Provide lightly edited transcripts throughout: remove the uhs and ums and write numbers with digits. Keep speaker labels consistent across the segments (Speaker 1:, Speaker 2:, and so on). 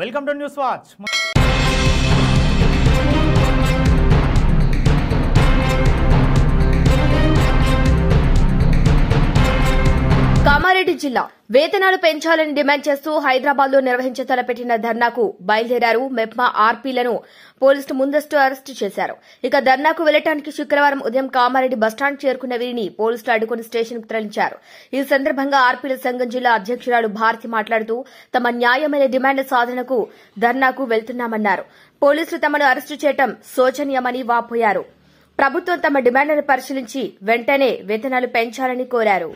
Speaker 1: Welcome to news watch.
Speaker 2: Kamareddy జిల్లా వేతనాలు పెంచాలని డిమాండ్ చేస్తూ హైదరాబాద్ లో నిర్వహించ తలపెట్టిన ధర్నాకు బయలుదేరారు. మెప్మా ఆర్పీలను పోలీసులు ముందస్తు అరెస్టు చేశారు. ఇక ధర్నాకు వెళ్లడానికి శుక్రవారం ఉదయం కామారెడ్డి బస్టాండ్ చేరుకున్న వీరిని పోలీసులు అడ్డుకుని స్టేషన్ కు తరలించారు. ఈ సందర్భంగా ఆర్పీల సంఘం జిల్లా అధ్యక్షురాలు భారతి మాట్లాడుతూ తమ న్యాయమైన డిమాండ్ల సాధనకు ధర్నాకు వెళ్తున్నామన్నారు. పోలీసులు తమను అరెస్టు చేయడం శోచనీయమని వాపోయారు. ప్రభుత్వం తమ డిమాండ్లను పరిశీలించి వెంటనే వేతనాలు పెంచాలని కోరారు.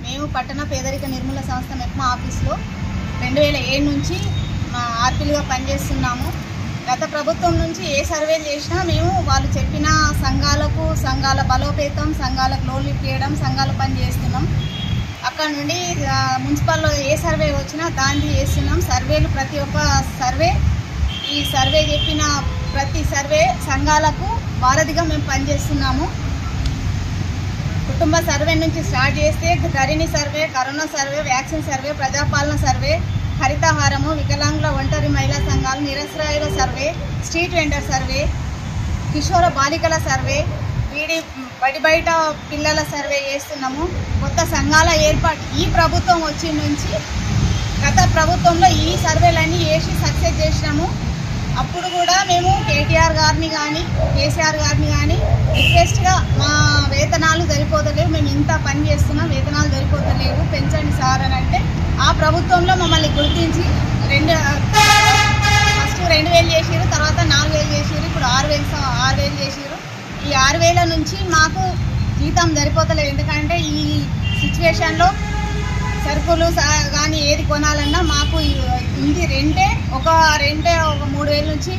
Speaker 3: మేము పట్టణ పేదరిక నిర్మూల సంస్థ మెప్మా ఆఫీస్లో 2007 నుంచి మా ఆర్పీలుగా పనిచేస్తున్నాము. గత ప్రభుత్వం నుంచి ఏ సర్వేలు చేసినా మేము వాళ్ళు చెప్పిన సంఘాల బలోపేతం, సంఘాలకు లోన్లు ఇప్పించడం, సంఘాల పని చేస్తున్నాం. అక్కడ నుండి మున్సిపల్లో ఏ సర్వే వచ్చినా దాన్ని చేస్తున్నాం. సర్వేలు ప్రతి ఒక్క సర్వే ఈ సర్వే చెప్పిన ప్రతి సర్వే సంఘాలకు వారధిగా మేము పనిచేస్తున్నాము. కుటుంబ సర్వే నుంచి స్టార్ట్ చేస్తే Dharani survey, corona survey, vaccine survey, Prajapalana survey, హరితహారము, వికలాంగుల ఒంటరి మహిళా సంఘాలు, నిరసరాయుల సర్వే, స్ట్రీట్ వెండర్ సర్వే, కిషోర బాలికల సర్వే, బడి బయట పిల్లల సర్వే చేస్తున్నాము. కొత్త సంఘాల ఏర్పాటు ఈ ప్రభుత్వం వచ్చి నుంచి గత ప్రభుత్వంలో ఈ సర్వేలన్నీ చేసి సక్సెస్ చేసినాము. అప్పుడు కూడా మేము కేటీఆర్ గారిని కానీ కేసీఆర్ గారిని కానీ రిక్వెస్ట్గా మా వేతనాలు సరిపోతలేవు, మేము ఇంత పని చేస్తున్నాం, వేతనాలు సరిపోతలేవు, పెంచండి సార్ అని అంటే ఆ ప్రభుత్వంలో మమ్మల్ని గుర్తించి ఫస్ట్ 2000 చేసిరు, తర్వాత 4000 చేసిరు, ఇప్పుడు 6000 చేసిరు. ఈ 6000 నుంచి మాకు జీతం సరిపోతలేదు. ఎందుకంటే ఈ సిచ్యువేషన్లో సరుకులు కానీ ఏది కొనాలన్నా మాకు ఇది రెంటే ఒక 3000 నుంచి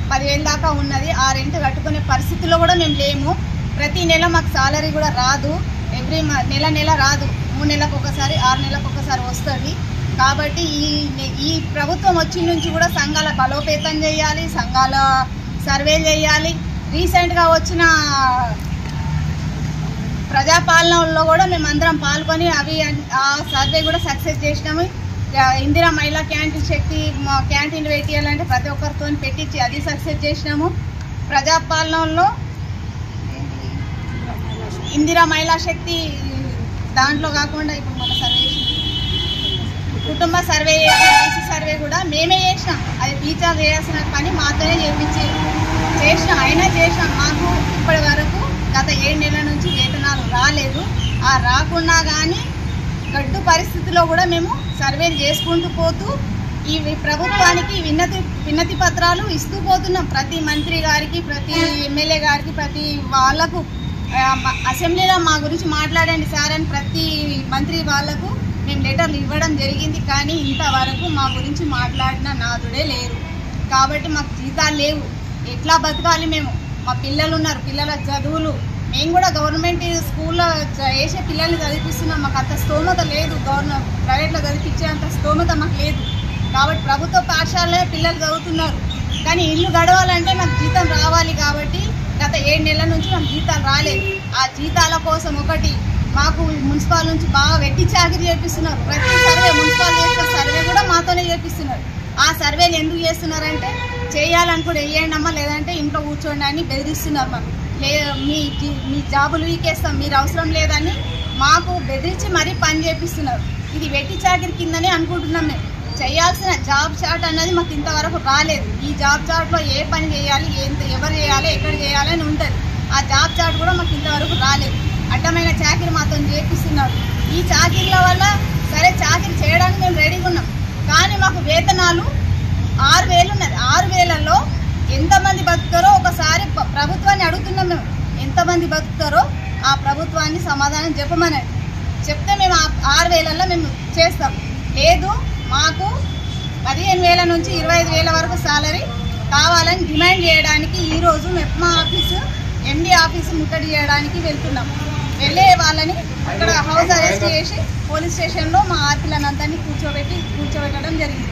Speaker 3: 10,000 దాకా ఉన్నది. ఆ రెంట్ కట్టుకునే పరిస్థితుల్లో కూడా మేము లేము. ప్రతి నెల మాకు సాలరీ కూడా రాదు, నెల రాదు. 3 నెలలకు ఒకసారి, 6 నెలలకు ఒకసారి వస్తుంది. కాబట్టి ఈ ప్రభుత్వం వచ్చి నుంచి కూడా సంఘాల బలోపేతం చేయాలి, సంఘాల సర్వే చేయాలి. రీసెంట్గా వచ్చిన ప్రజాపాలనలో కూడా మేమందరం పాల్గొని ఆ సర్వే కూడా సక్సెస్ చేసినాము. ఇందిరా మహిళా క్యాంటీన్ శక్తి క్యాంటీన్ పెట్టియాలంటే ప్రతి ఒక్కరితో పెట్టించి అది సక్సెస్ చేసినాము. ప్రజాపాలనలో ఇందిరా మహిళా శక్తి దాంట్లో కాకుండా ఇప్పుడు మన సర్వే కుటుంబ సర్వే సర్వే కూడా మేమే చేసినాం. అది టీచర్ చేయాల్సిన పని మాతోనే చేసినాం. అయినా చేసినాం. మాకు ఇప్పటి వరకు గత 7 నెలల నుంచి వేతనాలు రాలేదు. ఆ రాకున్నా కానీ గడ్డు పరిస్థితిలో కూడా మేము సర్వేలు చేసుకుంటూ పోతూ ఈ ప్రభుత్వానికి విన్నతి పత్రాలు ఇస్తూ పోతున్నాం. ప్రతి మంత్రి గారికి, ప్రతి ఎమ్మెల్యే గారికి, ప్రతి వాళ్లకు అసెంబ్లీలో మా గురించి మాట్లాడండి సార్ అని ప్రతి మంత్రి వాళ్లకు మేము లెటర్లు ఇవ్వడం జరిగింది. కానీ ఇంతవరకు మా గురించి మాట్లాడిన నాదుడే లేరు. కాబట్టి మాకు జీతాలు లేవు. ఎట్లా బతకాలి మేము? మా పిల్లలు ఉన్నారు, పిల్లల చదువులు, మేము కూడా గవర్నమెంట్ స్కూల్లో వేసే పిల్లల్ని చదివిస్తున్నాం. మాకు అంత స్తోమత లేదు, ప్రైవేట్లో చదివించేంత స్తోమత మాకు లేదు. కాబట్టి ప్రభుత్వ పాఠశాలలో పిల్లలు చదువుతున్నారు. కానీ ఇల్లు గడవాలంటే మాకు జీతం రావాలి. కాబట్టి గత 7 నెలల నుంచి మాకు జీతాలు రాలేదు. ఆ జీతాల కోసం ఒకటి మాకు మున్సిపల్ నుంచి బాగా వెట్టి చాకిరీ చేపిస్తున్నారు. ప్రతి సర్వే మున్సిపల్ చేసిన సర్వే కూడా మాతోనే చేపిస్తున్నారు. ఆ సర్వేలు ఎందుకు చేస్తున్నారంటే చేయాలనుకుంటే వేయండి అమ్మా, లేదంటే ఇంట్లో కూర్చోండి అని బెదిరిస్తున్నారు. మాకు మీ జాబులు వీకేస్తాం, మీరు అవసరం లేదని మాకు బెదిరించి మరీ పని చేపిస్తున్నారు. ఇది వెట్టి చాకిరి కిందనే అనుకుంటున్నాం. మేము చేయాల్సిన జాబ్ చార్ట్ అన్నది మాకు ఇంతవరకు రాలేదు. ఈ జాబ్ చార్ట్లో ఏ పని చేయాలి, ఎవరు చేయాలి, ఎక్కడ చేయాలి అని ఉంటుంది. ఆ జాబ్ చార్ట్ కూడా మాకు ఇంతవరకు రాలేదు. అడ్డమైన చాకిరి మాతో చేపిస్తున్నారు. ఈ చాకిరీల వల్ల సరే చాకిరి చేయడానికి మేము రెడీగా ఉన్నాం. కానీ మాకు వేతనాలు 6,000 ఉన్నది. 6,000లో ఎంతమంది బతుకుతారో ఒకసారి ప్రభుత్వాన్ని అడుగుతున్నాం. మేము ఎంతమంది బతుకుతారో ఆ ప్రభుత్వాన్ని సమాధానం చెప్పమని చెప్తే మేము 6,000 మేము చేస్తాం. లేదు మాకు 15,000 నుంచి 25,000 వరకు సాలరీ కావాలని డిమాండ్ చేయడానికి ఈరోజు మెప్మా ఆఫీసు ఎండి ఆఫీసు ముట్టడి చేయడానికి వెళ్తున్నాం. వెళ్ళే వాళ్ళని అక్కడ హౌస్ అరెస్ట్ చేసి పోలీస్ స్టేషన్లో మా ఆర్పీలందరినీ కూర్చోబెట్టడం జరిగింది.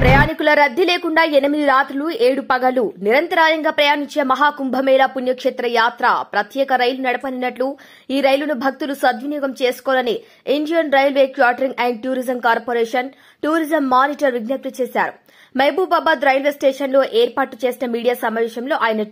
Speaker 2: ప్రయాణికుల రద్దీ లేకుండా 8 రాత్రులు 7 పగలు నిరంతరాయంగా ప్రయాణించే మహాకుంభమేళా పుణ్యక్షేత్ర యాత్ర ప్రత్యేక రైలు నడపనున్నట్లు ఈ రైలును భక్తులు సద్వినియోగం చేసుకోవాలని Indian railway catering and tourism corporation tourism monitor విజ్ఞప్తి చేశారు. మహబూబాబాద్ రైల్వే స్టేషన్లో ఏర్పాటు చేసిన మీడియా సమావేశంలో ఆయన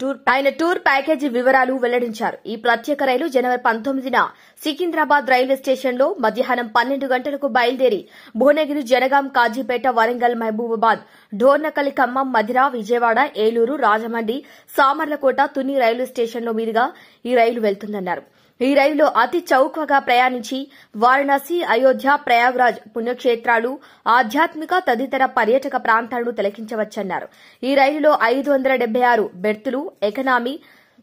Speaker 2: టూర్ ప్యాకేజీ వివరాలు వెల్లడించారు. ఈ ప్రత్యేక రైలు జనవరి 19న సికింద్రాబాద్ రైల్వే స్టేషన్లో మధ్యాహ్నం 12 గంటలకు బయలుదేరి భువనగిరి, జనగాం, కాజీపేట, వరంగల్, మహబూబాబాద్, డోర్నకల్, ఖమ్మం, మధిర, విజయవాడ, ఏలూరు, రాజమండ్రి, సామర్లకోట, తుని రైల్వే స్టేషన్ల మీదుగా ఈ రైలు వెళ్తుందన్నారు. ఈ రైలులో అతి చౌకగా ప్రయాణించి వారణాసి, అయోధ్య, ప్రయాగ్రాజ్ పుణ్యక్షేత్రాలు, ఆధ్యాత్మిక తదితర పర్యాటక ప్రాంతాలను తిలకించవచ్చన్నారు. ఈ రైలులో 576 బెర్తులు, ఎకనామీ,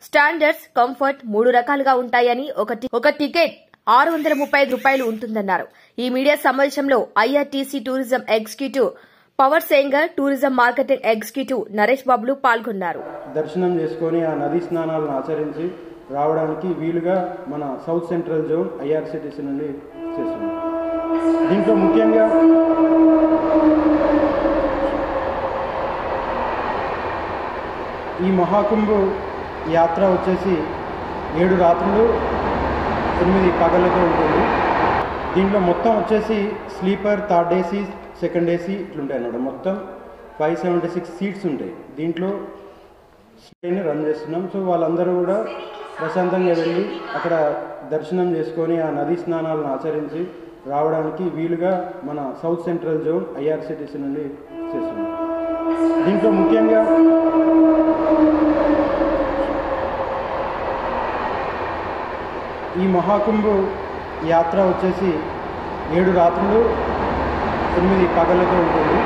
Speaker 2: స్టాండర్డ్స్, కంఫర్ట్ 3 రకాలుగా ఉంటాయని ఒక టికెట్ ₹635 ఉంటుందన్నారు. ఈ మీడియా సమావేశంలో IRCTC tourism executive Pawar Sengar, tourism marketing executive Naresh బాబులు పాల్గొన్నారు.
Speaker 1: దర్శనం చేసుకుని ఆ నదీ స్నానాలను ఆచరించి రావడానికి వీలుగా మన సౌత్ సెంట్రల్ జోన్ ఐఆర్సిటీసీ నుండి చేస్తున్నాం. దీంట్లో ముఖ్యంగా ఈ మహాకుంభ యాత్ర వచ్చేసి 7 రాత్రులు 8 పగలతో ఉంటుంది. దీంట్లో మొత్తం వచ్చేసి sleeper, third AC, second AC ఇట్లుంటాయి అన్నమాట. మొత్తం 576 సీట్స్ ఉంటాయి. దీంట్లో రన్ చేస్తున్నాం. సో వాళ్ళందరూ కూడా ప్రశాంతంగా వెళ్ళి అక్కడ దర్శనం చేసుకొని ఆ నదీ స్నానాలను ఆచరించి రావడానికి వీలుగా మన సౌత్ సెంట్రల్ జోన్ ఐఆర్సిటీసీ నుండి చేస్తున్నాం. దీంట్లో ముఖ్యంగా ఈ మహాకుంభ యాత్ర వచ్చేసి 7 రాత్రులు 8 పగలతో ఉంటుంది.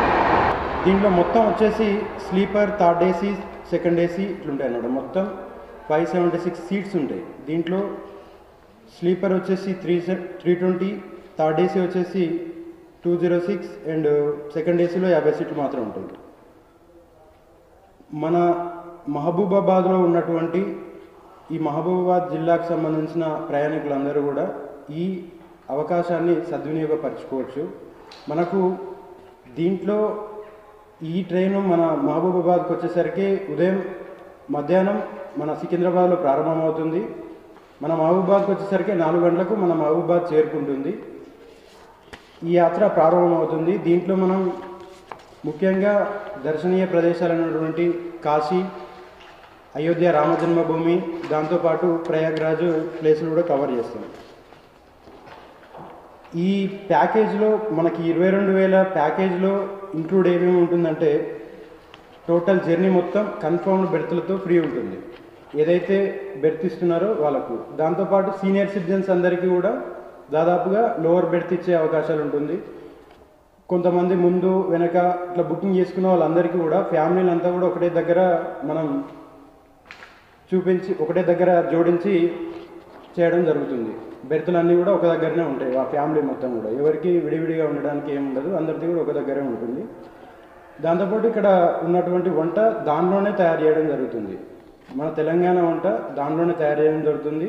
Speaker 1: దీంట్లో మొత్తం వచ్చేసి sleeper, third AC, second AC ఇట్లుంటాయి అన్నమాట. మొత్తం 576 సీట్స్ ఉంటాయి. దీంట్లో స్లీపర్ వచ్చేసి 320, థర్డ్ ఏసీ వచ్చేసి 206 అండ్ సెకండ్ ఏసీలో 50 సీట్లు మాత్రం ఉంటుంది. మన మహబూబాబాద్లో ఉన్నటువంటి ఈ మహబూబాబాద్ జిల్లాకు సంబంధించిన ప్రయాణికులందరూ కూడా ఈ అవకాశాన్ని సద్వినియోగపరచుకోవచ్చు. మనకు దీంట్లో ఈ ట్రైను మన మహబూబాబాద్కి వచ్చేసరికి మధ్యాహ్నం మన సికింద్రాబాద్లో ప్రారంభమవుతుంది. మన మహబూబాబాద్కి వచ్చేసరికి 4 గంటలకు మన మహబూబాబాద్ చేరుకుంటుంది. ఈ యాత్ర ప్రారంభమవుతుంది. దీంట్లో మనం ముఖ్యంగా దర్శనీయ ప్రదేశాలైనటువంటి కాశీ, అయోధ్య, రామజన్మభూమి, దాంతోపాటు ప్రయాగ్రాజ్ ప్లేసులు కూడా కవర్ చేస్తాం. ఈ ప్యాకేజ్లో మనకి 22,000 ప్యాకేజ్లో ఇంక్లూడ్ ఏమేమి ఉంటుందంటే టోటల్ జర్నీ మొత్తం కన్ఫర్మ్డ్ బెర్త్లతో ఫ్రీ ఉంటుంది. ఏదైతే బెర్త్ ఇస్తున్నారో వాళ్ళకు, దాంతోపాటు సీనియర్ సిటిజన్స్ అందరికీ కూడా దాదాపుగా లోవర్ బెర్త్ ఇచ్చే అవకాశాలు ఉంటుంది. కొంతమంది ముందు వెనక ఇట్లా బుకింగ్ చేసుకున్న వాళ్ళందరికీ కూడా ఫ్యామిలీలంతా కూడా ఒకటే దగ్గర మనం చూపించి ఒకటే దగ్గర జోడించి చేయడం జరుగుతుంది. బెర్తులన్నీ కూడా ఒక దగ్గరనే ఉంటాయి. ఆ ఫ్యామిలీ మొత్తం కూడా ఎవరికి విడివిడిగా ఉండడానికి ఏమి ఉండదు, అందరిది కూడా ఒక దగ్గరే ఉంటుంది. దాంతోపాటు ఇక్కడ ఉన్నటువంటి వంట దానిలోనే తయారు చేయడం జరుగుతుంది. మన తెలంగాణ వంట దానిలోనే తయారు చేయడం జరుగుతుంది.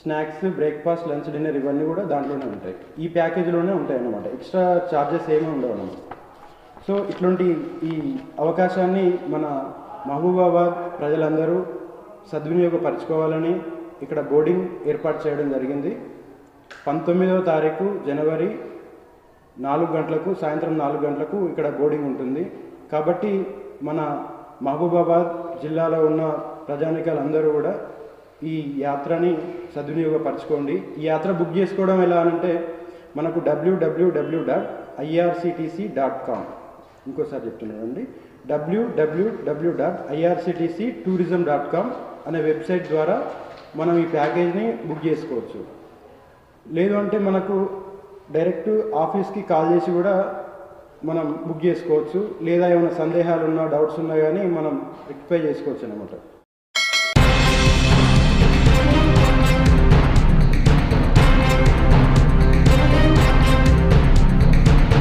Speaker 1: స్నాక్స్, బ్రేక్ఫాస్ట్, లంచ్, డిన్నర్ ఇవన్నీ కూడా దాంట్లోనే ఉంటాయి. ఈ ప్యాకేజీలోనే ఉంటాయి అన్నమాట. ఎక్స్ట్రా ఛార్జెస్ ఏమీ ఉండవు అన్నమాట. సో ఇట్లాంటి ఈ అవకాశాన్ని మన మహబూబాబాద్ ప్రజలందరూ సద్వినియోగపరచుకోవాలని ఇక్కడ బోర్డింగ్ ఏర్పాటు చేయడం జరిగింది. 19వ తారీఖు జనవరి 4 గంటలకు, సాయంత్రం 4 గంటలకు ఇక్కడ బోర్డింగ్ ఉంటుంది. కాబట్టి మన మహబూబాబాద్ జిల్లాలో ఉన్న ప్రజానికాలందరూ కూడా ఈ యాత్రని సద్వినియోగపరచుకోండి. ఈ యాత్ర బుక్ చేసుకోవడం ఎలా అంటే మనకు www.irctc.com, ఇంకోసారి చెప్తున్నానండి, www.irctctourism.com అనే వెబ్సైట్ ద్వారా మనం ఈ ప్యాకేజ్ని బుక్ చేసుకోవచ్చు. లేదు అంటే మనకు డైరెక్ట్ ఆఫీస్కి కాల్ చేసి కూడా మనం బుక్ చేసుకోవచ్చు. లేదా ఏమైనా సందేహాలు ఉన్నా, డౌట్స్ ఉన్నా కానీ మనం రెక్టిఫై చేసుకోవచ్చు అన్నమాట.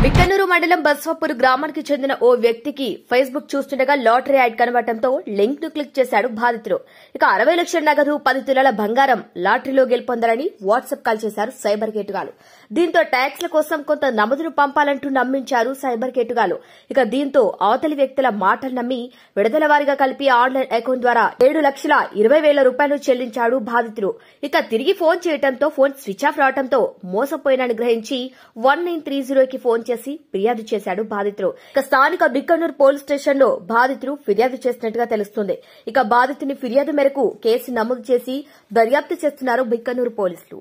Speaker 2: బిక్కనూరు మండలం బస్వాపూర్ గ్రామానికి చెందిన ఓ వ్యక్తికి ఫేస్బుక్ చూస్తుండగా లాటరీ యాడ్ కనబడటంతో లింక్ ను క్లిక్ చేశాడు బాధితుడు. ఇక 60 లక్షల నగదు, 10 తులాల బంగారం లాటరీలో గెలుపొందాలని వాట్సాప్ కాల్ చేశారు సైబర్ కేటుగాలు. దీంతో ట్యాక్స్ల కోసం కొంత నమదును పంపాలంటూ నమ్మించారు సైబర్ కేటుగాలు. ఇక దీంతో అవతలి వ్యక్తుల మాటలు నమ్మి విడుదల వారీగా కలిపి ఆన్లైన్ అకౌంట్ ద్వారా 7,20,000 రూపాయలు చెల్లించాడు బాధితుడు. ఇక తిరిగి ఫోన్ చేయడంతో ఫోన్ స్విచ్ ఆఫ్ రావడంతో మోసపోయినని గ్రహించి 1930కి ఫోన్ చేసి ఫిర్యాదు చేశాడు బాధితుడు. ఇక స్థానిక బిక్కనూరు పోలీస్ స్టేషన్ లో బాధితుడు ఫిర్యాదు చేసినట్టుగా తెలుస్తోంది. ఇక బాధితుని ఫిర్యాదు మేరకు కేసు నమోదు చేసి దర్యాప్తు చేస్తున్నారు బిక్కనూరు పోలీసులు.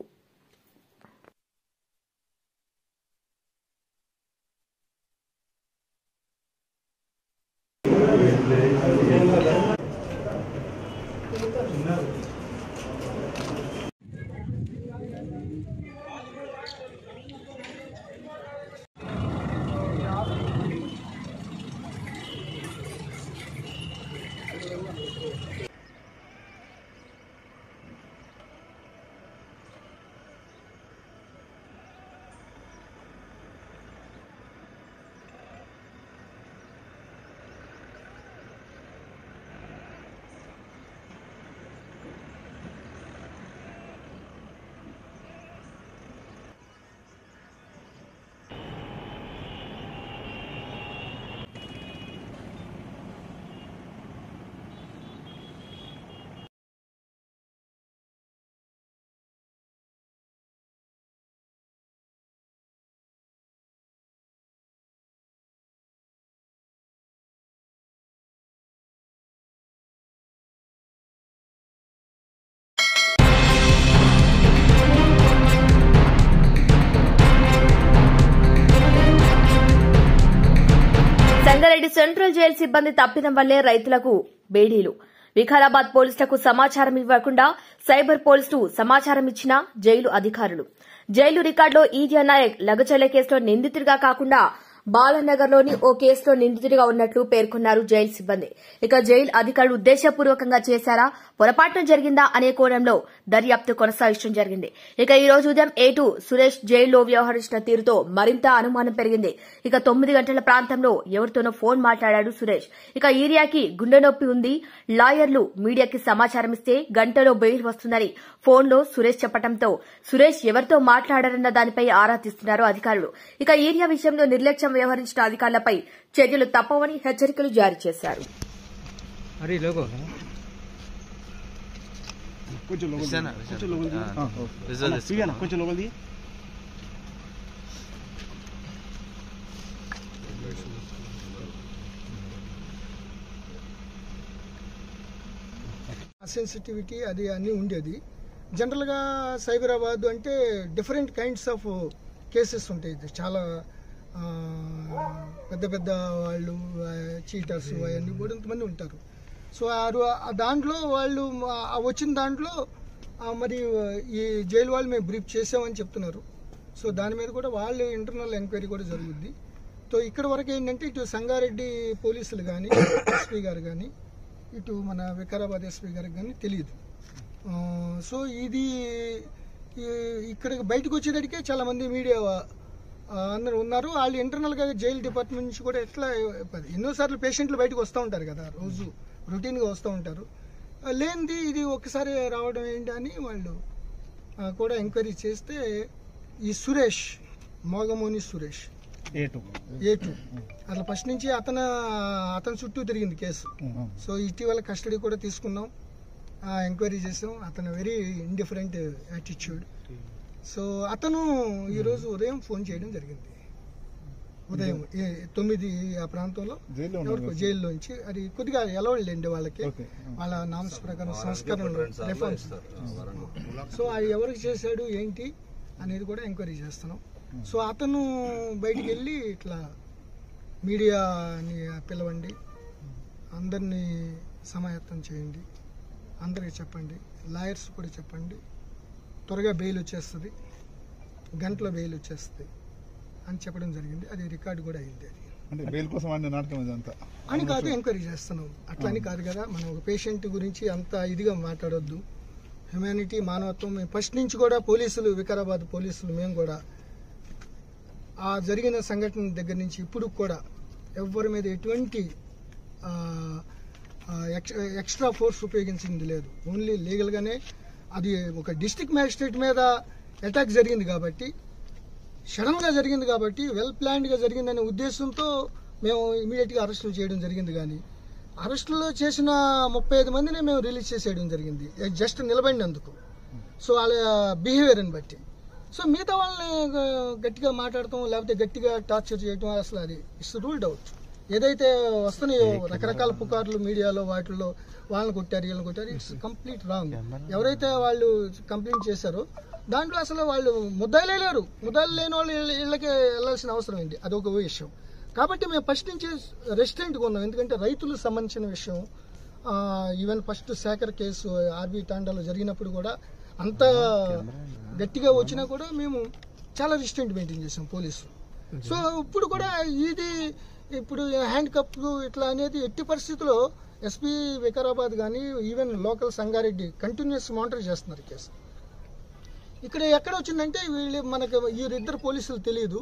Speaker 2: సంగారెడ్డి సెంట్రల్ జైలు సిబ్బంది తప్పిదం వల్లే రైతులకు బేడీలు. వికారాబాద్ పోలీసులకు సమాచారం ఇవ్వకుండా సైబర్ పోలీసులు సమాచారం ఇచ్చిన జైలు అధికారులు. జైలు రికార్డులో ఈదియా నాయక్ లగచర్ల కేసులో నిందితుడిగా కాకుండా బాలనగర్లోని ఓ కేసులో నిందితుడిగా ఉన్నట్లు పేర్కొన్నారు జైలు సిబ్బంది. ఇక జైలు అధికారులు ఉద్దేశపూర్వకంగా చేశారా, పొరపాటున జరిగిందా అనే కోణంలో దర్యాప్తు కొనసాగించడం జరిగింది. ఇక ఈ రోజు ఉదయం A2 సురేష్ జైల్లో వ్యవహరించిన తీరుతో మరింత అనుమానం పెరిగింది. ఇక 9 గంటల ప్రాంతంలో ఎవరితోనో ఫోన్ మాట్లాడాడు సురేష్. ఇక ఈరియాకి గుండె నొప్పి ఉంది, లాయర్లు మీడియాకి సమాచారం ఇస్తే గంటలో బెయిల్ వస్తుందని ఫోన్లో సురేష్ చెప్పడంతో సురేష్ ఎవరితో మాట్లాడారన్న దానిపై ఆరా తీస్తున్నారు అధికారులు. ఇక ఈరియా విషయంలో నిర్లక్ష్యం వ్యవహరించిన అధికారులపై చర్యలు తప్పవని హెచ్చరికలు జారీ చేశారు.
Speaker 4: సెన్సిటివిటీ అది అన్నీ ఉండేది. జనరల్గా సైబరాబాద్ అంటే డిఫరెంట్ కైండ్స్ ఆఫ్ కేసెస్ ఉంటాయి. చాలా పెద్ద పెద్ద వాళ్ళు, చీటర్స్ అవన్నీ కూడా ఇంతమంది ఉంటారు. సో దాంట్లో వాళ్ళు వచ్చిన దాంట్లో మరి ఈ జైలు వాళ్ళు మేము బ్రీఫ్ చేసామని చెప్తున్నారు. సో దాని మీద కూడా వాళ్ళు ఇంటర్నల్ ఎంక్వైరీ కూడా జరుగుద్ది. సో ఇక్కడ వరకు ఏంటంటే ఇటు సంగారెడ్డి పోలీసులు కానీ, ఎస్పీ గారు కానీ, ఇటు మన వికారాబాద్ ఎస్పీ గారికి కానీ తెలియదు. సో ఇది ఇక్కడ బయటకు వచ్చేటడికే చాలామంది మీడియా అందరూ ఉన్నారు. వాళ్ళు ఇంటర్నల్గా జైలు డిపార్ట్మెంట్ నుంచి కూడా ఎట్లా ఎన్నోసార్లు పేషెంట్లు బయటకు వస్తూ ఉంటారు కదా, రోజు రొటీన్గా వస్తూ ఉంటారు. లేనిది ఇది ఒక్కసారి రావడం ఏంటి అని వాళ్ళు కూడా ఎంక్వైరీ చేస్తే ఈ సురేష్, మోగమోని సురేష్ A2 అట్లా ఫస్ట్ నుంచి అతని చుట్టూ తిరిగింది కేసు. సో ఇటీవల కస్టడీ కూడా తీసుకున్నాం, ఎంక్వైరీ చేసాం. అతను వెరీ ఇండిఫరెంట్ యాటిట్యూడ్. సో అతను ఈరోజు ఉదయం ఫోన్ చేయడం జరిగింది. ఉదయం 9 ఆ ప్రాంతంలో జైల్లోంచి. అది కొద్దిగా ఎలవలేండి వాళ్ళకి, వాళ్ళ నామ్స్ ప్రకారం సంస్కరణలు రిఫార్మ్స్. సో అది ఎవరికి చేశాడు ఏంటి అనేది కూడా ఎంక్వైరీ చేస్తున్నాం. సో అతను బయటికి వెళ్ళి ఇట్లా మీడియాని పిలవండి, అందరినీ సమాయత్తం చేయండి, అందరికీ చెప్పండి, లాయర్స్ కూడా చెప్పండి, త్వరగా బెయిల్ వచ్చేస్తుంది, గంటలో బెయిల్ వచ్చేస్తుంది అని చెప్పడం జరిగింది. అది రికార్డు కూడా అయింది. అది
Speaker 5: అంటే బెయిల్ కోసం ఆడిన నాటకం ఇదంతా
Speaker 4: అని కాదు, ఎంక్వైరీ చేస్తున్నాం. అట్లా అని కాదు కదా, మనం ఒక పేషెంట్ గురించి అంత ఇదిగా మాట్లాడొద్దు. హ్యుమానిటీ, మానవత్వం. మేము ఫస్ట్ నుంచి కూడా పోలీసులు, వికారాబాద్ పోలీసులు మేము కూడా ఆ జరిగిన సంఘటన దగ్గర నుంచి ఇప్పుడు కూడా ఎవరి మీద ఎటువంటి ఎక్స్ట్రా ఫోర్స్ ఉపయోగించింది లేదు. ఓన్లీ లీగల్గానే. అది ఒక డిస్ట్రిక్ట్ మ్యాజిస్ట్రేట్ మీద అటాక్ జరిగింది కాబట్టి, సడన్గా జరిగింది కాబట్టి, వెల్ ప్లాన్డ్గా జరిగిందనే ఉద్దేశంతో మేము ఇమీడియట్గా అరెస్టులు చేయడం జరిగింది. కానీ అరెస్టులో చేసిన 35 మందిని మేము రిలీజ్ చేసేయడం జరిగింది, జస్ట్ నిలబడినందుకు. సో వాళ్ళ బిహేవియర్ని బట్టి. సో మిగతా వాళ్ళని గట్టిగా మాట్లాడటం లేకపోతే గట్టిగా టార్చర్ చేయడం అసలు అది ఇట్స్ రూల్డ్ అవుట్. ఏదైతే వస్తున్నాయో రకరకాల పుకార్లు మీడియాలో వాటిల్లో వాళ్ళని కొట్టారు, వీళ్ళని కొట్టారు, ఇట్స్ కంప్లీట్ రాంగ్. ఎవరైతే వాళ్ళు కంప్లైంట్ చేశారో దాంట్లో అసలు వాళ్ళు ముద్దాయిలే లేరు. ముద్దాయిలు లేని వాళ్ళు ఇళ్ళకి వెళ్ళాల్సిన అవసరం ఏంటి? అదొక విషయం. కాబట్టి మేము ఫస్ట్ నుంచి రెస్టారెంట్గా ఉన్నాం. ఎందుకంటే రైతులకు సంబంధించిన విషయం. ఈవెన్ ఫస్ట్ శాఖర్ కేసు ఆర్బీ తాండాలో జరిగినప్పుడు కూడా అంత గట్టిగా వచ్చినా కూడా మేము చాలా రెస్టారెంట్ మెయింటైన్ చేసాం పోలీసులు. సో ఇప్పుడు కూడా ఇది ఇప్పుడు హ్యాండ్ కప్లు ఇట్లా అనేది ఎట్టి పరిస్థితుల్లో ఎస్పీ వికారాబాద్ కానీ even local Sangareddy continuous monitor చేస్తున్నారు కేసు. ఇక్కడ ఎక్కడ వచ్చిందంటే వీళ్ళు మనకు వీరిద్దరు పోలీసులు తెలియదు.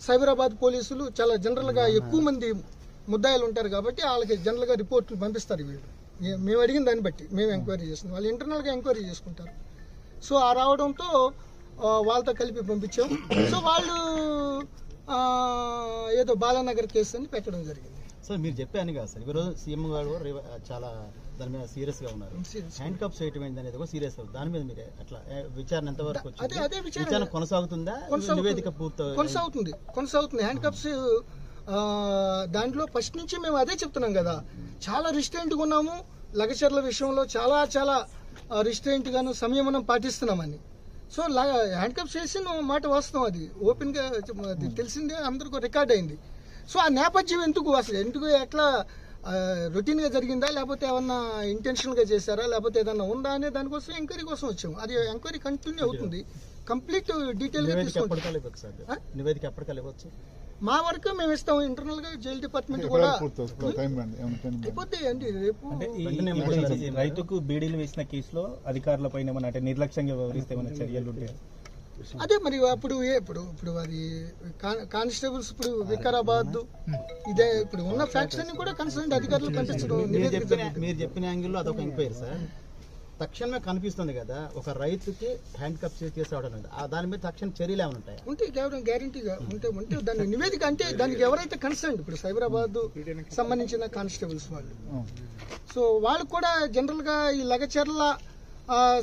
Speaker 4: సైబరాబాద్ పోలీసులు చాలా జనరల్గా ఎక్కువ మంది ముద్దాయిలు ఉంటారు కాబట్టి వాళ్ళకి జనరల్గా రిపోర్ట్లు పంపిస్తారు. వీళ్ళు మేము అడిగిన దాన్ని బట్టి మేము ఎంక్వైరీ చేస్తున్నాం. వాళ్ళు ఇంటర్నల్గా ఎంక్వైరీ చేసుకుంటారు. సో ఆ రావడంతో వాళ్ళతో కలిపి పంపించాం. సో వాళ్ళు ఏదో బాలానగర్ కేసు అని పెట్టడం జరిగింది.
Speaker 6: సార్ మీరు చెప్పాను కదా సార్, ఈరోజు సీఎం గారు చాలా దాని మీద సీరియస్ గా ఉన్నారు. హ్యాండ్ కప్ చేయటం అనేది కూడా సీరియస్. దాని మీద మీరు అట్లా విచారణ ఎంతవరకు వచ్చింది?
Speaker 4: అదే
Speaker 6: విచారణ కొనసాగుతుందా? నివేదిక
Speaker 4: కొనసాగుతుంది. హ్యాండ్ కప్స్ దాంట్లో ఫస్ట్ నుంచి మేము అదే చెప్తున్నాం కదా, చాలా రిస్ట్రెంట్గా ఉన్నాము. లగచర్ల విషయంలో చాలా చాలా రిస్ట్రెంట్ గాను సంయమనం పాటిస్తున్నామని. సో హ్యాండ్ కప్స్ చేసిన మాట వాస్తవం, అది ఓపెన్ గా తెలిసిందే, అందరికీ రికార్డ్ అయింది. సో ఆ నేపథ్యం ఎందుకు అసలు ఎందుకు ఎట్లా రొటీన్ గా జరిగిందా లేకపోతే ఏమన్నా ఇంటెన్షనల్ గా చేశారా లేకపోతే ఏదన్నా ఉందా అనే దానికోసం ఎంక్వైరీ కోసం వచ్చాము. అది ఎంక్వైరీ కంటిన్యూ అవుతుంది. కంప్లీట్ డీటెయిల్ గా
Speaker 6: నివేదిక ఎప్పటికలేవచ్చు.
Speaker 4: మా వరకు మేము ఇస్తాం. ఇంటర్నల్ గా జైల్ డిపార్ట్మెంట్ కూడా అయిపోతాయి అండి. రేపు
Speaker 7: రైతుకు బీడీలు వేసిన కేసులో అధికారుల పైన అంటే నిర్లక్ష్యంగా వ్యవహరిస్తే ఏమైనా చర్యలు ఉంటాయి?
Speaker 4: అదే మరి అప్పుడు ఇప్పుడు అది కానిస్టేబుల్స్ ఇప్పుడు వికారాబాద్ ఇదే ఇప్పుడు ఉన్న ఫ్యాక్ట్స్ అన్ని కూడా కన్సర్న్ అధికారులు పంపించడం.
Speaker 6: మీరు చెప్పిన యాంగిల్లో అదొక ఎంక్వైరీ సార్. తక్షణమే కనిపిస్తుంది కదా ఒక రైతుకి హ్యాండ్ కప్ కేసు రావడం, దాని మీద తక్షణ చర్యలు ఏమైనా ఉంటాయి?
Speaker 4: ఉంటే కేవలం గ్యారంటీగా ఉంటే దాని నివేదిక అంటే దానికి ఎవరైతే కన్సర్న్ ఇప్పుడు సైబరాబాద్ సంబంధించిన కానిస్టేబుల్స్ వాళ్ళు, సో వాళ్ళు కూడా జనరల్ గా ఈ లగచర్ల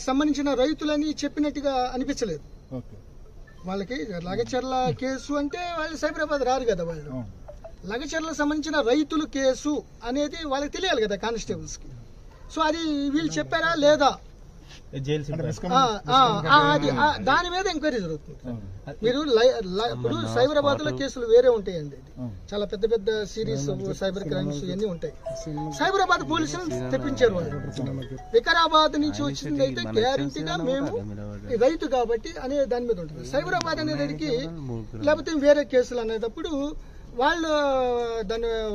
Speaker 4: సంబంధించిన రైతులని చెప్పినట్టుగా అనిపించలేదు వాళ్ళకి. లగచర్ల కేసు అంటే వాళ్ళు సైబరాబాద్ రారు కదా, వాళ్ళు లగచర్లకు సంబంధించిన రైతుల కేసు అనేది వాళ్ళకి తెలియాలి కదా కానిస్టేబుల్స్ కి. సో అది వీళ్ళు చెప్పారా లేదా దాని మీద ఎంక్వైరీ జరుగుతుంది. మీరు ఇప్పుడు సైబరాబాద్ లో కేసులు వేరే ఉంటాయండి. చాలా పెద్ద పెద్ద సిరీస్ సైబర్ క్రైమ్స్ ఇవన్నీ ఉంటాయి. సైబరాబాద్ పోలీసులు తెప్పించారు వాళ్ళు. వికారాబాద్ నుంచి వచ్చింది అయితే గ్యారంటీగా మేము రైతు కాబట్టి అనే దాని మీద ఉంటుంది. సైబరాబాద్ అనేదానికి లేకపోతే వేరే కేసులు అనేటప్పుడు వాళ్ళు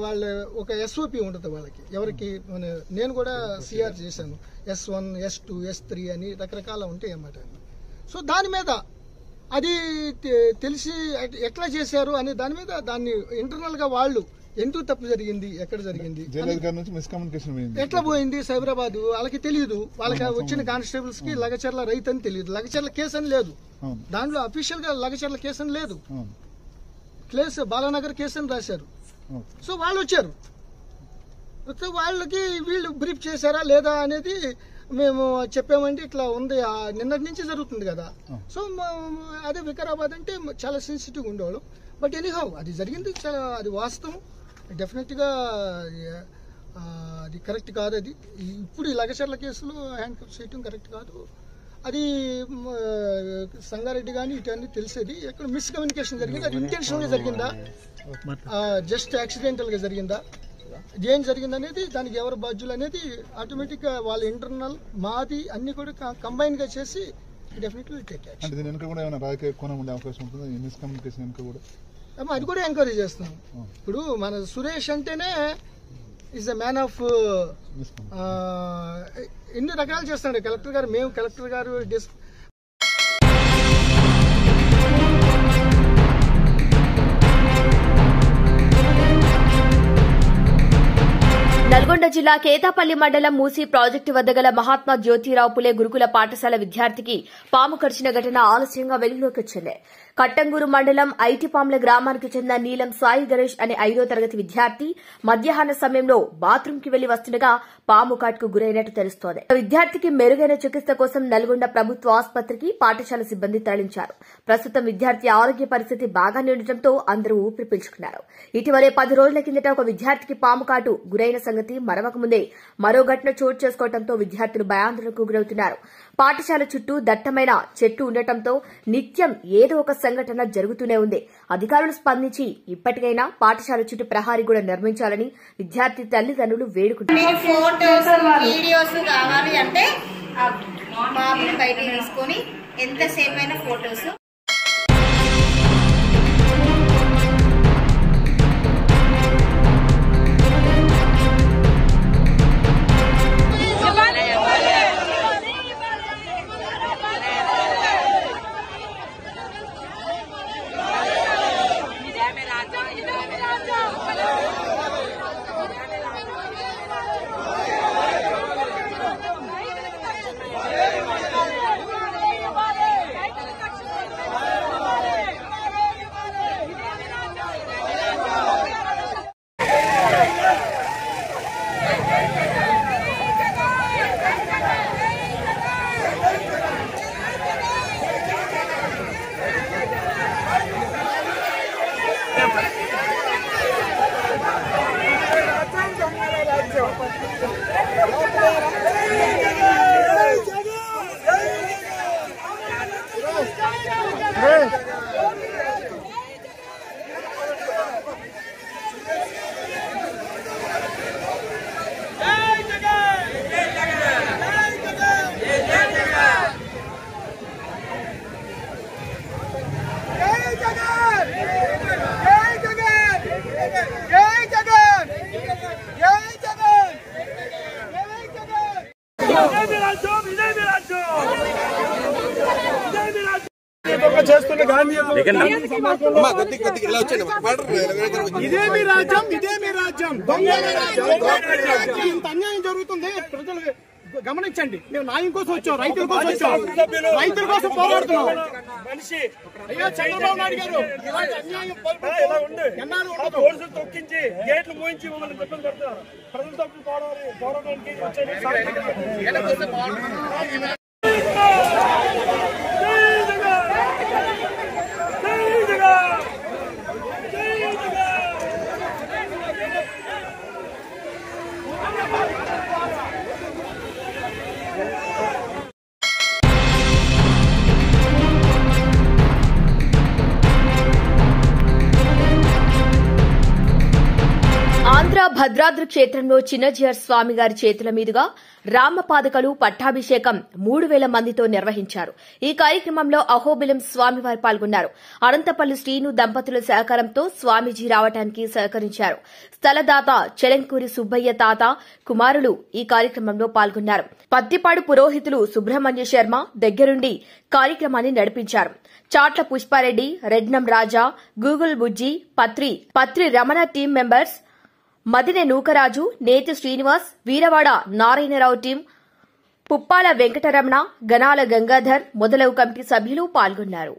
Speaker 4: వాళ్ళ ఒక ఎస్ఓపి ఉంటుంది వాళ్ళకి. ఎవరికి నేను కూడా సిఆర్ చేశాను, S1, S2, S3 అని రకరకాల ఉంటాయి అన్నమాట. సో దాని మీద అది తెలిసి ఎట్లా చేశారు అనే దాని మీద దాన్ని ఇంటర్నల్ గా వాళ్ళు ఎందుకు తప్పు జరిగింది, ఎక్కడ జరిగింది, ఎట్లా పోయింది సైబరాబాద్ వాళ్ళకి తెలియదు. వాళ్ళకి వచ్చిన కానిస్టేబుల్స్ కి లగచర్ల రైతు అని తెలియదు. లగచర్ల కేసు అని లేదు దాంట్లో, అఫీషియల్ గా లగచర్ల కేసు అని లేదు. బాలానగర్ కేసు అని రాశారు. సో వాళ్ళు వచ్చారు. వాళ్ళకి వీళ్ళు బ్రీఫ్ చేశారా లేదా అనేది మేము చెప్పామంటే ఇట్లా ఉంది, నిన్నటి నుంచి జరుగుతుంది కదా. సో అదే వికారాబాద్ అంటే చాలా సెన్సిటివ్ ఉండేవాళ్ళం. బట్ ఎనీహౌ అది జరిగింది, చాలా అది వాస్తవం. డెఫినెట్గా అది కరెక్ట్ కాదు. అది ఇప్పుడు ఈ లగచర్ల కేసులో హ్యాండ్ కప్ చేయటం కరెక్ట్ కాదు. అది సంగారెడ్డి కానీ ఇటన్నీ తెలిసేది. ఎక్కడ మిస్కమ్యూనికేషన్ జరిగింది, అది ఇంటెన్షనల్ గా జరిగిందా, జస్ట్ యాక్సిడెంటల్ గా జరిగిందా ఏం జరిగింది అనేది, దానికి ఎవరు బాధ్యులు అనేది ఆటోమేటిక్గా వాళ్ళ ఇంటర్నల్ మాది అన్ని కూడా కంబైన్గా చేసి డెఫినెట్లీ టేక్ యాక్షన్.
Speaker 5: అంటే దీని వెనుక కూడా ఏమైనా రాజకీయ కోణం ఉండే అవకాశం ఉంటుంది, మిస్కమ్యూనికేషన్ వెనుక కూడా
Speaker 4: అది కూడా ఎంక్వైరీ చేస్తున్నాం. ఇప్పుడు మన సురేష్ అంటేనే ఈజ్ అ మ్యాన్ ఆఫ్ ఎన్ని రకాలు చేస్తున్నాడు కలెక్టర్ గారు. మేము కలెక్టర్ గారు
Speaker 2: నల్గొండ జిల్లా కేతాపల్లి మండలం మూసీ ప్రాజెక్టు వద్ద గల మహాత్మా జ్యోతిరావు పులే గురుకుల పాఠశాల విద్యార్థికి పాము కరిచిన ఘటన ఆలస్యంగా వెలుగులోకి వచ్చింది. కట్టంగూరు మండలం ఐటిపాంల గ్రామానికి చెందిన నీలం సాయి గణేష్ అనే 5వ తరగతి విద్యార్థి మధ్యాహ్న సమయంలో బాత్రూంకి వెళ్లి వస్తుండగా పాము కాటుకు గురైనట్టు తెలుస్తోంది. విద్యార్థికి మెరుగైన చికిత్స కోసం నల్గొండ ప్రభుత్వ ఆసుపత్రికి పాఠశాల సిబ్బంది తరలించారు. ప్రస్తుతం విద్యార్థి ఆరోగ్య పరిస్థితి బాగానే ఉండటంతో అందరూ ఊపిరి పీల్చుకున్నారు. ఇటీవలే 10 రోజుల కిందట ఒక విద్యార్థికి పాము కాటు గురైన సంగతి మరవకముందే మరో ఘటన చోటు చేసుకోవడంతో విద్యార్థులు భయాందోళనకు గురవుతున్నారు. పాఠశాల చుట్టూ దట్టమైన చెట్టు ఉండటంతో నిత్యం ఏదో ఒక సంఘటన జరుగుతూనే ఉంది. అధికారులు స్పందించి ఇప్పటికైనా పాఠశాల చుట్టూ ప్రహారీ కూడా నిర్మించాలని విద్యార్థి తల్లిదండ్రులు వేడుకుంటున్నారు.
Speaker 3: ఫోటోస్ వీడియోస్ కావాలి అంటే బాబుని బయటికి తీసుకొని ఎంతసేపు అయినా ఫోటోస్.
Speaker 8: చేస్తున్న గాంధీ ఇదే మీ రాజ్యం, ఇదే మీ రాజ్యం. ఇంత అన్యాయం జరుగుతుంది. ప్రజలు గమనించండి. మేము న్యాయం కోసం వచ్చాం, రైతుల కోసం వచ్చాం, రైతుల కోసం పోరాడుతున్నాం. అయ్యా చంద్రబాబు నాయుడు గారు ఇలాంటి అన్యాయం పోలీసులు తొక్కించి గేట్లు మూయించి మమ్మల్ని ఇబ్బంది పెడతారు. ప్రజలతో పోరాటానికి
Speaker 2: ఆంధ్ర భద్రాద్రి క్షేత్రంలో చిన్నజీయర్ స్వామి గారి చేతుల మీదుగా రామపాదకలు పట్టాభిషేకం 3000 మందితో నిర్వహించారు. ఈ కార్యక్రమంలో అహోబిలం స్వామివారు పాల్గొన్నారు. అనంతపల్లి శ్రీను దంపతుల సహకారంతో స్వామీజీ రావడానికి సహకరించారు. స్థలదాత చెలంకూరి సుబ్బయ్య తాత కుమారులు ఈ కార్యక్రమంలో పాల్గొన్నారు. పత్తిపాడు పురోహితులు సుబ్రహ్మణ్య శర్మ దగ్గరుండి కార్యక్రమాన్ని నడిపించారు. చాట్ల పుష్పారెడ్డి, రెడ్నం రాజా, గూగుల్ బుజ్జి, పత్రి రమణ టీం మెంబర్స్, మదినె నూకరాజు, నేతి శ్రీనివాస్, వీరవాడ నారాయణరావు టీం, పుప్పాల వెంకటరమణ, గనాల గంగాధర్ మొదలగు కమిటీ సభ్యులు పాల్గొన్నారు.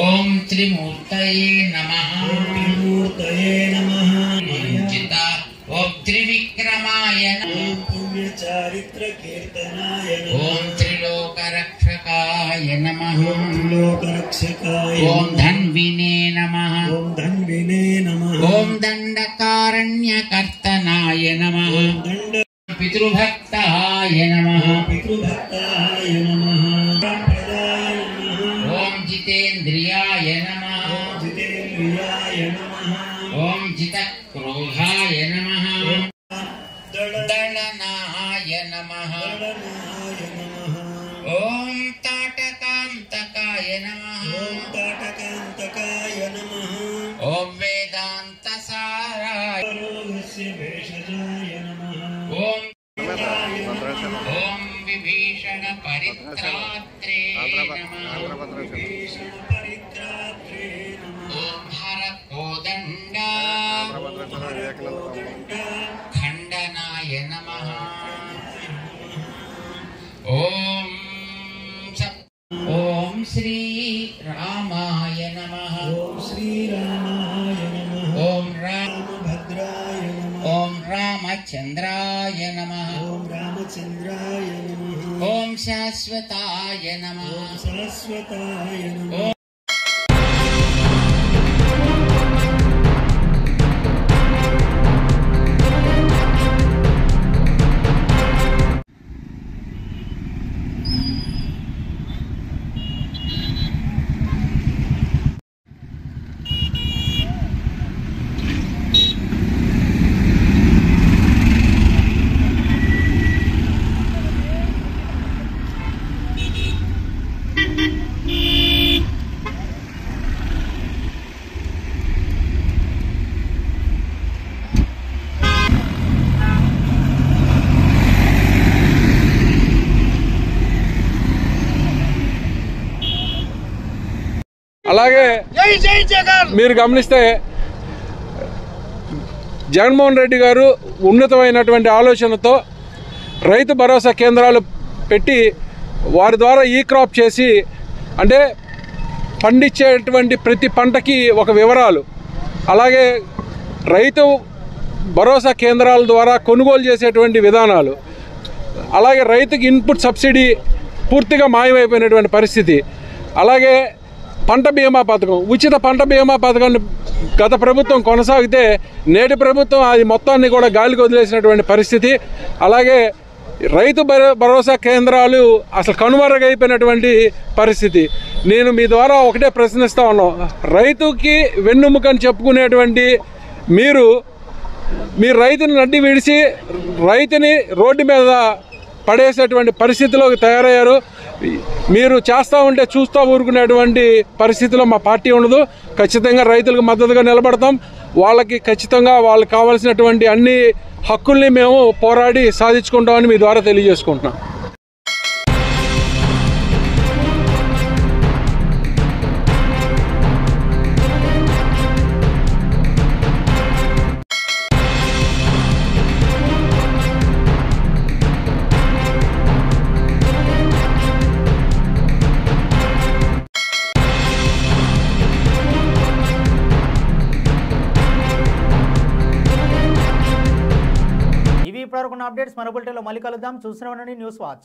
Speaker 9: ఓం త్రిమూర్తయే నమః. త్రిమూర్తయే నమః. మంచిత ఓం త్రివిక్రమాయ నమః. పుణ్యచారిత్ర కీర్తనాయ నమః. ఓం త్రిలోకరక్షకాయ నమః. త్రిలోకరక్షకాయ. ఓం ధన్వినే నమః. ఓం ధన్వినే నమః. ఓం దండకారణ్యకర్తనాయ నమః. దండ పితృభక్తాయ నమః. పితృభక్తాయ నమః. ఓం జితేంద్రియాయ నమః. జితేంద్రియాయ నమః. ఓం జితక్రోధాయ నమః. దళనాయ నమః. ఓం తాటకాంతకాయ నమః. ఓం తాటకాంతకాయ నమః. ఓం వేదాంతసారాయ భేషజాయ నమః. ఓం ఓం విభీషణ పరిత్రాత్రే నమః. ఓం హర కోదండ ఖండనాయ నమః. ఓం ఓం శ్రీ రామాయ నమః. ఓం శ్రీరామాయ నమః. ఓం రామభద్రాయ నమః. ఓం రామచంద్రాయ నమః. ఓం రామచంద్రాయ నమః. ఓం శాశ్వతాయ నమః. ఓం శాశ్వతాయ నమః.
Speaker 10: అలాగే మీరు గమనిస్తే జగన్మోహన్ రెడ్డి గారు ఉన్నతమైనటువంటి ఆలోచనతో రైతు భరోసా కేంద్రాలు పెట్టి వారి ద్వారా ఈ క్రాప్ చేసి అంటే పండించేటువంటి ప్రతి పంటకి ఒక వివరాలు, అలాగే రైతు భరోసా కేంద్రాల ద్వారా కొనుగోలు చేసేటువంటి విధానాలు, అలాగే రైతుకి ఇన్పుట్ సబ్సిడీ పూర్తిగా మాయమైపోయినటువంటి పరిస్థితి, అలాగే పంట బీమా పథకం, ఉచిత పంట బీమా పథకాన్ని గత ప్రభుత్వం కొనసాగితే నేటి ప్రభుత్వం అది మొత్తాన్ని కూడా గాలికి వదిలేసినటువంటి పరిస్థితి. అలాగే రైతు భరోసా కేంద్రాలు అసలు కనుమరుగైపోయినటువంటి పరిస్థితి. నేను మీ ద్వారా ఒకటే ప్రశ్నిస్తా ఉన్నాం, రైతుకి వెన్నుముకని చెప్పుకునేటువంటి మీరు రైతుని నడ్డి విడిచి రైతుని రోడ్డు మీద పడేసేటువంటి పరిస్థితిలోకి తయారయ్యారు. మీరు చేస్తూ ఉంటే చూస్తూ ఊరుకునేటువంటి పరిస్థితిలో మా పార్టీ ఉండదు. ఖచ్చితంగా రైతులకు మద్దతుగా నిలబడతాం. వాళ్ళకి ఖచ్చితంగా వాళ్ళకి కావాల్సినటువంటి అన్ని హక్కుల్ని మేము పోరాడి సాధించుకుంటామని మీ ద్వారా తెలియజేసుకుంటున్నాం.
Speaker 11: ఇప్పటివరకు అప్డేట్స్ మన బులెటిన్లో మళ్ళీ కలుద్దాం. చూస్తూనే ఉండండి న్యూస్ వాచ్.